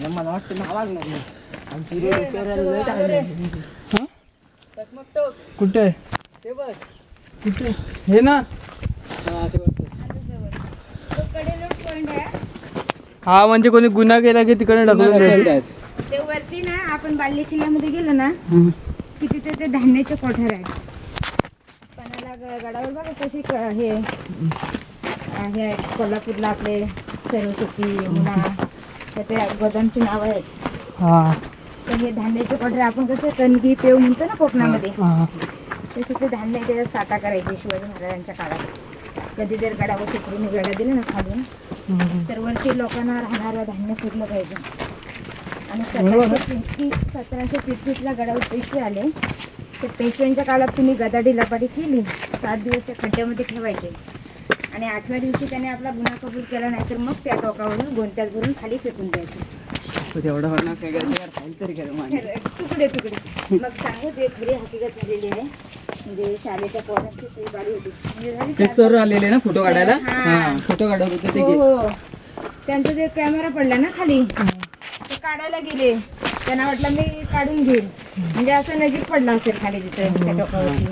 मला वाटतं ना लागणार नाही. कुठे कुठे हे ना हा म्हणजे कोणी गुन्हा केला की तिकडे ढकलून ते वरती ना आपण बाल्ली किल्ल्यामध्ये गेलो ना की तिथे ते धान्याचे कोठार आहेत. पणाला गडावर बघा कशी हे आहे कोल्हापूरला आपले सरस्वती यमुना तर ते गोदामची नाव आहेत. हा तर हे धान्याचे कोठार आपण कसं कणगी पेव म्हणतो ना कोकणामध्ये तसे ते धान्य त्याच्यात साठा करायचे शिवाजी महाराजांच्या काळात. कधी जर गडावर सुटरून वेळा दिले ना खालून तर वरती लोकांना राहणारं धान्य फिरलं पाहिजे. आणि 1733ला गडावर पेशवे आले. तर पेशव्यांच्या काळात तुम्ही गदाडी लपाटी केली 7 दिवस त्या खड्ड्यामध्ये ठेवायचे आणि 8व्या दिवशी त्याने आपला गुन्हा कबूल केला नाही तर मग त्या टोकावरून गोंत्यात भरून खाली फेकून द्यायचे. तुकडे तुकडे मग सांगू ते खरी हकीकत झालेली आहे. म्हणजे शाळेच्या पोरांची ती गाडी होती म्हणजे सर आलेले ना फोटो काढायला. फोटो काढत होते ते. हो त्यांचा ते कॅमेरा पडला ना खाली ते काढायला गेले. त्यांना वाटलं मी काढून घेईल म्हणजे असं नजीक पडला असेल खाली तिथे त्या टोकावरती.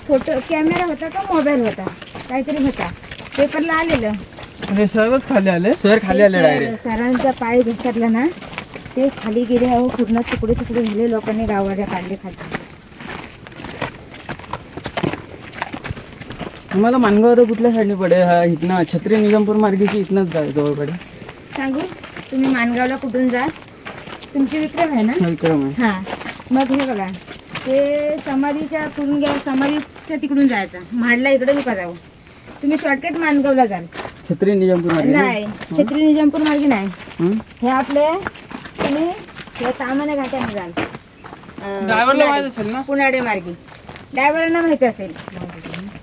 फोटो कॅमेरा होता का मोबाईल होता काहीतरी होता पेपरला आलेलं. सरच खाली आले. सर खाली आले डायरेक्ट. सरांचा पाय घसरला ना ते खाली गेले. अहो पूर्ण तुकडे तुकडे झाले. लोकांनी गावाड्या काढले खाली. तुम्हाला मानगाव कुठल्या साईडने पडे इथनं छत्री निजामपूर मार्गेची इथनच जवळ पडे. सांगू तुम्ही मानगावला कुठून जा तुमची विक्रम आहे ना. विक्रम आहे. हां मग हे बघा ते समाधीच्या पुढून घ्या. समाधीच्या तिकडून जायचं म्हाडला इकडे नका जाऊ. तुम्ही शॉर्टकट मानगावला जाल. छत्री निजामपूर मार्गे नाही छत्री निजामपूर मार्गे नाही. हे आपले तुम्ही हे तामाने घाट्याने जाल. ड्रायव्हरला माहित असेल ना. पुनाडे मार्गे ड्रायव्हरांना माहिती असेल.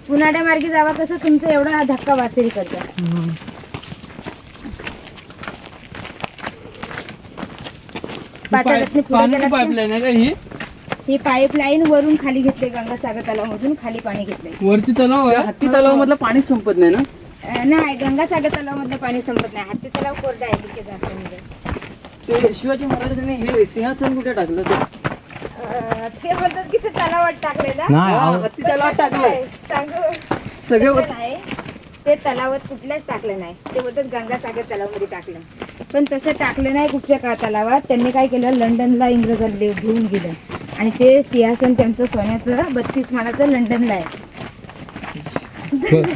पुनाड्या मार्गे जावा कसं तुमचा एवढा धक्का वाचेल करता. पाईपलाईन आहे का ही पाईपलाईन वरून खाली घेतले. गंगासागर तलाव मधून खाली पाणी घेतलंय. वरती तलाव हत्ती तलाव मधलं पाणी संपत नाही ना. नाही गंगासागर तलाव मधलं पाणी संपत नाही. हत्ती तलाव कोरडा आहे तिथे जास्त. ते शिवाजी महाराजांनी हे सिंहासन कुठे टाकलं ते बोलतात की ते तलावात टाकलेलं. हत्ती तलावात टाकलं. सांगू सगळे नाही ते तलावात कुठल्याच टाकलं नाही. ते बोलतात गंगासागर तलावामध्ये टाकलं पण तसं टाकलं नाही कुठच्या का तलावात. त्यांनी काय केलं लंडनला इंग्रजांना घेऊन गेलं आणि ते सिंहासन त्यांचं सोन्याचं 32 मानाचं लंडनला आहे.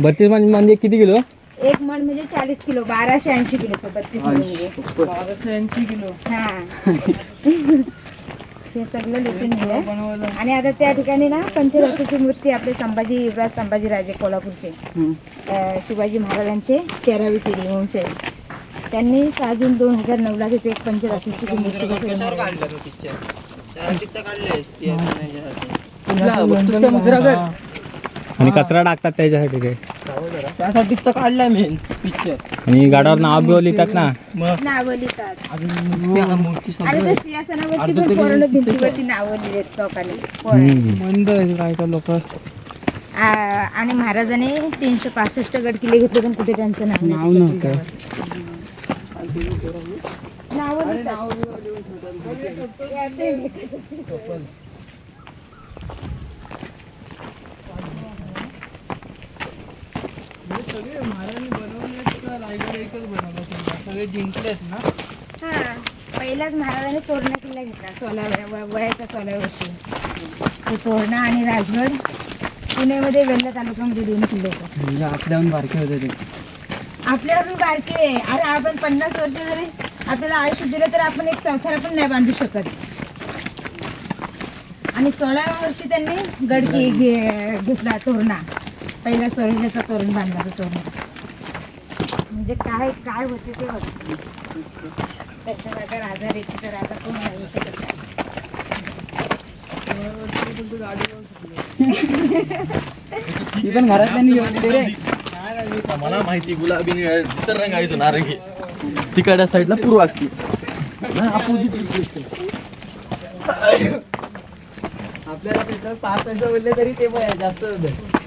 32 म्हणजे किती किलो. एक मण म्हणजे 40 किलो 1280 किलोचं 32 म्हणजे 1280 किलो. हा हे सगळं लुटून नेलं. आणि आता त्या ठिकाणी ना पंचरत्नाची मूर्ती आपले संभाजी युवराज संभाजीराजे कोल्हापूरचे शिवाजी महाराजांचे 13वी पिढी वंश आहे. त्यांनी 6 जून 2009ला तिथे एक पंचरत्नाची मूर्ती आणि कचरा टाकतात त्याच्यासाठी ते त्यासाठीच तर काढलाय मेन पिक्चर. आणि गाडावर नाव बिव लिहितात ना. नावं लिहितात. आणि त्या सिंहासनावरती पण पूर्ण भिंतीवरती नावं लिहिलेत लोकांनी. मंद काय का लोक. आणि महाराजांनी 365 गड किल्ले घेतले पण कुठे त्यांचं नाव नव्हतं. नावं लिहितात. सगळे महाराजांनी बनवलेत का रायगड एकच बनवला. सगळे जिंकलेत ना. हा पहिलाच महाराजांनी तोरणा किल्ला घेतला वयाच्या 16व्या वर्षी. तो तोरणा आणि राजगड पुण्यामध्ये वेल्हा तालुक्यामध्ये 2 किल्ले होतात. म्हणजे आपल्याहून बारके होते ते. आपल्यावरून बारके. अरे आपण 50 वर्ष जरी आपल्याला आयुष्य दिलं तर आपण एक चौथरा पण नाही बांधू शकत. आणि 16व्या वर्षी त्यांनी गड घेतला तोरणा. पहिला सोयऱ्याचा तोरण बांधला तो तोरण. म्हणजे काय काय होते ते होते. त्याच्या राजा रेतीचा राजा कोण नाही शकत. पण तू गाडीवर शिकलो. ती पण घरातल्यांनी घेऊन दिली रे. काय नाही, मी मला माहिती गुलाबी निळा रंग आहे तो नारंगी तिकडच्या साईडला पूर्व असते आपल्याला तिथं 5 पैसे बोलले तरी ते पण जास्त होते.